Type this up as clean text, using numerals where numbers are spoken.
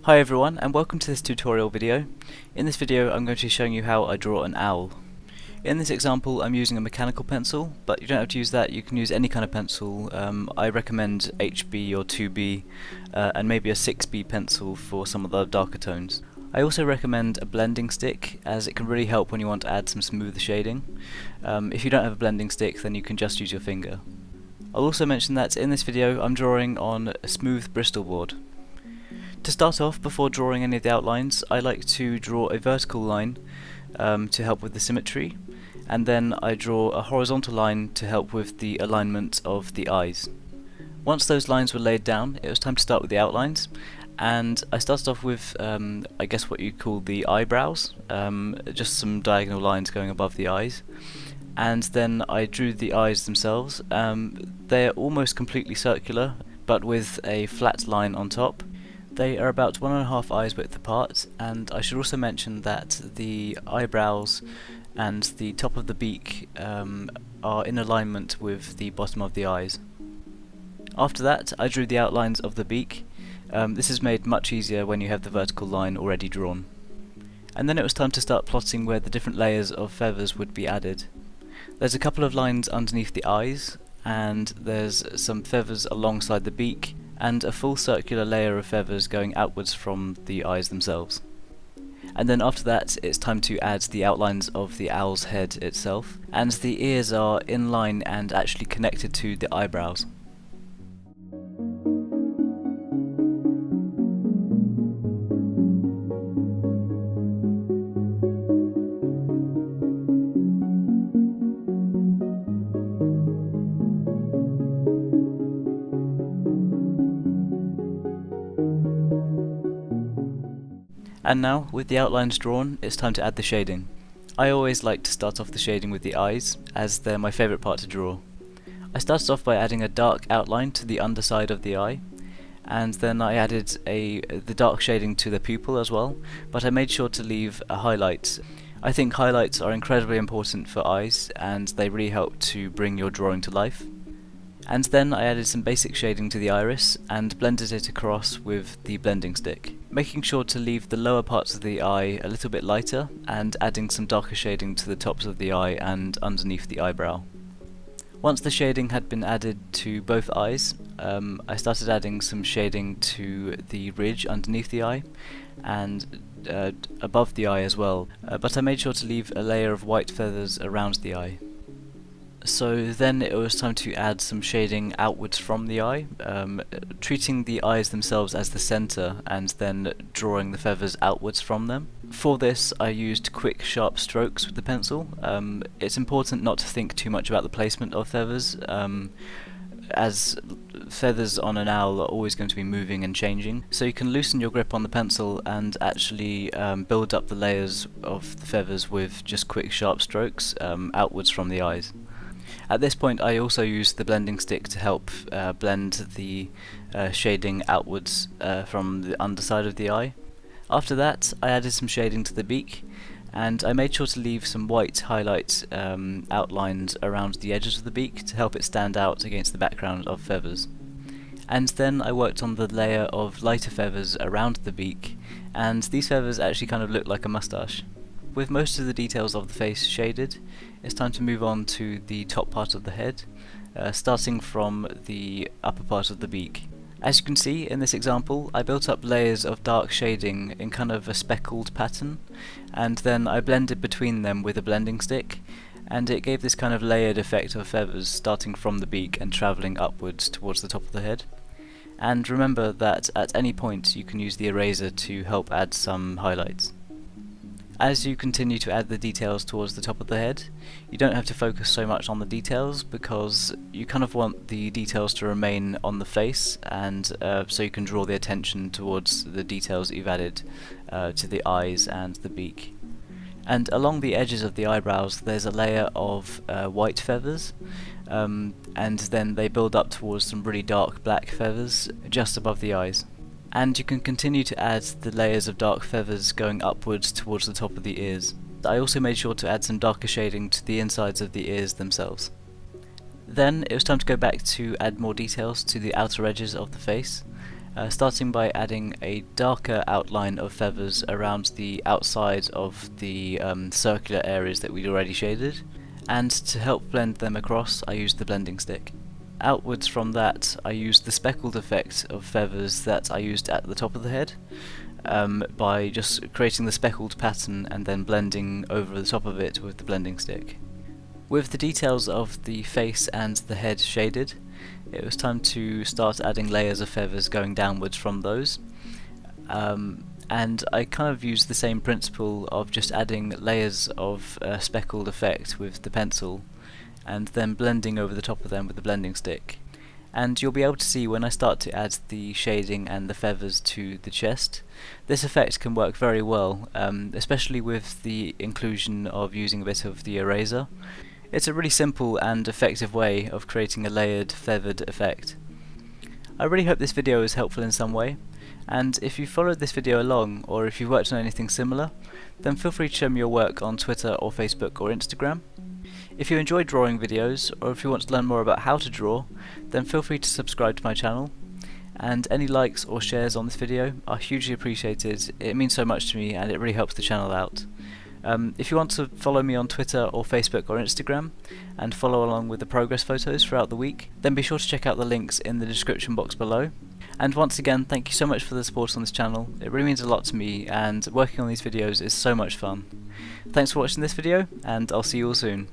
Hi everyone, and welcome to this tutorial video. In this video I'm going to be showing you how I draw an owl. In this example I'm using a mechanical pencil, but you don't have to use that, you can use any kind of pencil. I recommend HB or 2B and maybe a 6B pencil for some of the darker tones. I also recommend a blending stick, as it can really help when you want to add some smoother shading. If you don't have a blending stick, then you can just use your finger. I'll also mention that in this video I'm drawing on a smooth Bristol board. To start off, before drawing any of the outlines, I like to draw a vertical line to help with the symmetry, and then I draw a horizontal line to help with the alignment of the eyes. Once those lines were laid down, it was time to start with the outlines, and I started off with I guess what you call the eyebrows, just some diagonal lines going above the eyes, and then I drew the eyes themselves. They're almost completely circular, but with a flat line on top. They are about 1.5 eyes width apart, and I should also mention that the eyebrows and the top of the beak are in alignment with the bottom of the eyes. After that, I drew the outlines of the beak. This is made much easier when you have the vertical line already drawn. And then it was time to start plotting where the different layers of feathers would be added. There's a couple of lines underneath the eyes, and there's some feathers alongside the beak, and a full circular layer of feathers going outwards from the eyes themselves. And then after that it's time to add the outlines of the owl's head itself, and the ears are in line and actually connected to the eyebrows. And now, with the outlines drawn, it's time to add the shading. I always like to start off the shading with the eyes, as they're my favourite part to draw. I started off by adding a dark outline to the underside of the eye, and then I added the dark shading to the pupil as well, but I made sure to leave a highlight. I think highlights are incredibly important for eyes, and they really help to bring your drawing to life. And then I added some basic shading to the iris and blended it across with the blending stick, making sure to leave the lower parts of the eye a little bit lighter and adding some darker shading to the tops of the eye and underneath the eyebrow. Once the shading had been added to both eyes, I started adding some shading to the ridge underneath the eye and above the eye as well, but I made sure to leave a layer of white feathers around the eye. So then it was time to add some shading outwards from the eye, treating the eyes themselves as the centre and then drawing the feathers outwards from them. For this I used quick sharp strokes with the pencil. It's important not to think too much about the placement of feathers, as feathers on an owl are always going to be moving and changing, so you can loosen your grip on the pencil and actually build up the layers of the feathers with just quick sharp strokes outwards from the eyes. At this point I also used the blending stick to help blend the shading outwards from the underside of the eye. After that I added some shading to the beak, and I made sure to leave some white highlight outlines around the edges of the beak to help it stand out against the background of feathers. And then I worked on the layer of lighter feathers around the beak, and these feathers actually kind of look like a moustache. With most of the details of the face shaded, it's time to move on to the top part of the head, starting from the upper part of the beak. As you can see in this example, I built up layers of dark shading in kind of a speckled pattern, and then I blended between them with a blending stick, and it gave this kind of layered effect of feathers starting from the beak and travelling upwards towards the top of the head. And remember that at any point you can use the eraser to help add some highlights. As you continue to add the details towards the top of the head, you don't have to focus so much on the details, because you kind of want the details to remain on the face, and so you can draw the attention towards the details that you've added to the eyes and the beak. And along the edges of the eyebrows there's a layer of white feathers, and then they build up towards some really dark black feathers just above the eyes. And you can continue to add the layers of dark feathers going upwards towards the top of the ears. I also made sure to add some darker shading to the insides of the ears themselves. Then it was time to go back to add more details to the outer edges of the face, starting by adding a darker outline of feathers around the outside of the circular areas that we'd already shaded, and to help blend them across I used the blending stick. Outwards from that I used the speckled effect of feathers that I used at the top of the head, by just creating the speckled pattern and then blending over the top of it with the blending stick. With the details of the face and the head shaded, it was time to start adding layers of feathers going downwards from those, and I kind of used the same principle of just adding layers of speckled effect with the pencil and then blending over the top of them with the blending stick. And you'll be able to see when I start to add the shading and the feathers to the chest, this effect can work very well, especially with the inclusion of using a bit of the eraser. It's a really simple and effective way of creating a layered, feathered effect. I really hope this video is helpful in some way, and if you followed this video along, or if you've worked on anything similar, then feel free to show me your work on Twitter or Facebook or Instagram. If you enjoy drawing videos, or if you want to learn more about how to draw, then feel free to subscribe to my channel, and any likes or shares on this video are hugely appreciated. It means so much to me and it really helps the channel out. If you want to follow me on Twitter or Facebook or Instagram and follow along with the progress photos throughout the week, then be sure to check out the links in the description box below. And once again, thank you so much for the support on this channel. It really means a lot to me, and working on these videos is so much fun. Thanks for watching this video, and I'll see you all soon.